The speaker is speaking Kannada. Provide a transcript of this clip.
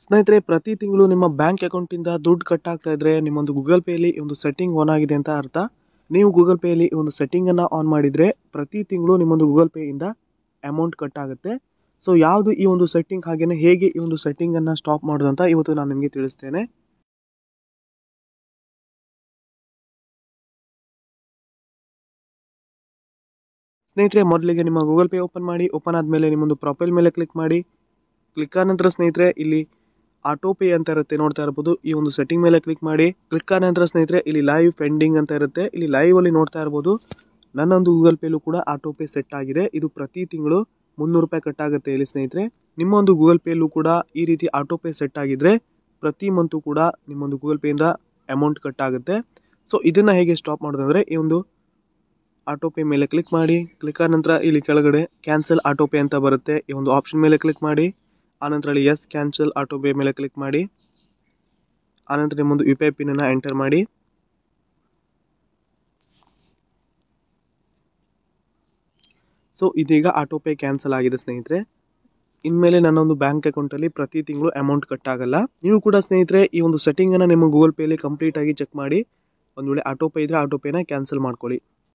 ಸ್ನೇಹಿತರೆ, ಪ್ರತಿ ತಿಂಗಳು ನಿಮ್ಮ ಬ್ಯಾಂಕ್ ಅಕೌಂಟಿಂದ ದುಡ್ಡು ಕಟ್ ಆಗ್ತಾ ಇದ್ರೆ ನಿಮ್ಮೊಂದು ಗೂಗಲ್ ಪೇಯಲ್ಲಿ ಈ ಒಂದು ಸೆಟ್ಟಿಂಗ್ ಆನ್ ಆಗಿದೆ ಅಂತ ಅರ್ಥ. ನೀವು ಗೂಗಲ್ ಪೇಯಲ್ಲಿ ಈ ಒಂದು ಸೆಟ್ಟಿಂಗನ್ನು ಆನ್ ಮಾಡಿದರೆ ಪ್ರತಿ ತಿಂಗಳು ನಿಮ್ಮೊಂದು ಗೂಗಲ್ ಪೇಯಿಂದ ಅಮೌಂಟ್ ಕಟ್ ಆಗುತ್ತೆ. ಸೊ ಯಾವುದು ಈ ಒಂದು ಸೆಟ್ಟಿಂಗ್, ಹಾಗೆಯೇ ಹೇಗೆ ಈ ಒಂದು ಸೆಟ್ಟಿಂಗನ್ನು ಸ್ಟಾಪ್ ಮಾಡೋದು ಅಂತ ಇವತ್ತು ನಾನು ನಿಮಗೆ ತಿಳಿಸ್ತೇನೆ. ಸ್ನೇಹಿತರೆ, ಮೊದಲಿಗೆ ನಿಮ್ಮ ಗೂಗಲ್ ಪೇ ಓಪನ್ ಮಾಡಿ. ಓಪನ್ ಆದಮೇಲೆ ನಿಮ್ಮೊಂದು ಪ್ರೊಫೈಲ್ ಮೇಲೆ ಕ್ಲಿಕ್ ಮಾಡಿ. ಕ್ಲಿಕ್ ಆದ ನಂತರ ಸ್ನೇಹಿತರೆ, ಇಲ್ಲಿ ಆಟೋ ಪೇ ಅಂತ ಇರುತ್ತೆ, ನೋಡ್ತಾ ಇರ್ಬೋದು. ಈ ಒಂದು ಸೆಟ್ಟಿಂಗ್ ಮೇಲೆ ಕ್ಲಿಕ್ ಮಾಡಿ. ಕ್ಲಿಕ್ ಆದ ನಂತರ ಸ್ನೇಹಿತರೆ, ಇಲ್ಲಿ ಲೈವ್ ಪೆಂಡಿಂಗ್ ಅಂತ ಇರುತ್ತೆ. ಇಲ್ಲಿ ಲೈವ್ ಅಲ್ಲಿ ನೋಡ್ತಾ ಇರ್ಬೋದು, ನನ್ನೊಂದು ಗೂಗಲ್ ಪೇಲೂ ಕೂಡ ಆಟೋ ಪೇ ಸೆಟ್ ಆಗಿದೆ. ಇದು ಪ್ರತಿ ತಿಂಗಳು 300 ರೂಪಾಯಿ ಕಟ್ ಆಗುತ್ತೆ ಇಲ್ಲಿ ಸ್ನೇಹಿತರೆ. ನಿಮ್ಮ ಒಂದು ಗೂಗಲ್ ಪೇಲೂ ಕೂಡ ಈ ರೀತಿ ಆಟೋ ಪೇ ಸೆಟ್ ಆಗಿದ್ರೆ ಪ್ರತಿ ಮಂತು ಕೂಡ ನಿಮ್ಮೊಂದು ಗೂಗಲ್ ಪೇಯಿಂದ ಅಮೌಂಟ್ ಕಟ್ ಆಗುತ್ತೆ. ಸೊ ಇದನ್ನ ಹೇಗೆ ಸ್ಟಾಪ್ ಮಾಡೋದಂದ್ರೆ, ಈ ಒಂದು ಆಟೋ ಪೇ ಮೇಲೆ ಕ್ಲಿಕ್ ಮಾಡಿ. ಕ್ಲಿಕ್ ಆದ ನಂತರ ಇಲ್ಲಿ ಕೆಳಗಡೆ ಕ್ಯಾನ್ಸಲ್ ಆಟೋ ಪೇ ಅಂತ ಬರುತ್ತೆ. ಈ ಒಂದು ಆಪ್ಷನ್ ಮೇಲೆ ಕ್ಲಿಕ್ ಮಾಡಿ. ಆನಂತರ ಇಲ್ಲಿ ಎಸ್ ಕ್ಯಾನ್ಸಲ್ ಆಟೋ ಪೇ ಮೇಲೆ ಕ್ಲಿಕ್ ಮಾಡಿ. ಆನಂತರ ನಿಮ್ಮೊಂದು ಯು ಪಿ ಐ ಪಿನ್ ಅನ್ನು ಎಂಟರ್ ಮಾಡಿ. ಸೊ ಇದೀಗ ಆಟೋ ಪೇ ಕ್ಯಾನ್ಸಲ್ ಆಗಿದೆ ಸ್ನೇಹಿತರೆ. ಇನ್ಮೇಲೆ ನನ್ನೊಂದು ಬ್ಯಾಂಕ್ ಅಕೌಂಟ್ ಅಲ್ಲಿ ಪ್ರತಿ ತಿಂಗಳು ಅಮೌಂಟ್ ಕಟ್ ಆಗಲ್ಲ. ನೀವು ಕೂಡ ಸ್ನೇಹಿತರೆ ಈ ಒಂದು ಸೆಟ್ಟಿಂಗ್ ಅನ್ನ ನಿಮ್ಮ ಗೂಗಲ್ ಪೇಲಿ ಕಂಪ್ಲೀಟ್ ಆಗಿ ಚೆಕ್ ಮಾಡಿ. ಒಂದು ವೇಳೆ ಆಟೋ ಪೇ ಇದ್ರೆ ಆಟೋ ಪೇನ ಕ್ಯಾನ್ಸಲ್ ಮಾಡ್ಕೊಳ್ಳಿ.